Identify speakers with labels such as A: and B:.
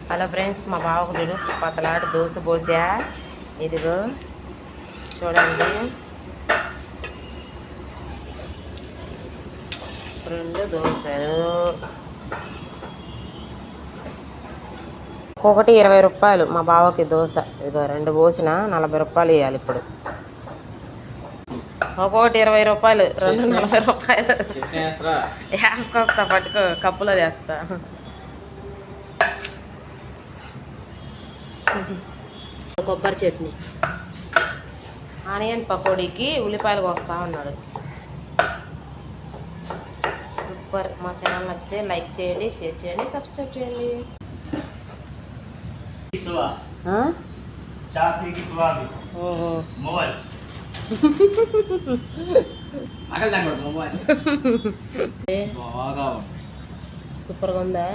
A: Hello friends, మా బావకు చూడు పతలాడు దోశ పోసా. ఇదిగో చూడండి, 2 దోశలు, ఒక్కొక్కటి 20 రూపాయలు. మా బావకి దోశ ఇదిగో 2 పోసిన 40 రూపాయలు ఇవ్వాలి. ఇప్పుడు ఒక్కొక్కటి 20 రూపాయలు, 2 40 రూపాయలు వేసుకొస్తా. పట్టుకో, కప్పులో చేస్తా. కొబ్బరి చట్నీ, ఆనియన్ పకోడీకి ఉల్లిపాయలు కోస్తా ఉన్నాడు. సూపర్. మా ఛానల్ నచ్చితే లైక్ చేయండి, షేర్ చేయండి, సబ్స్క్రైబ్ చేయండి. సూపర్గా ఉందా?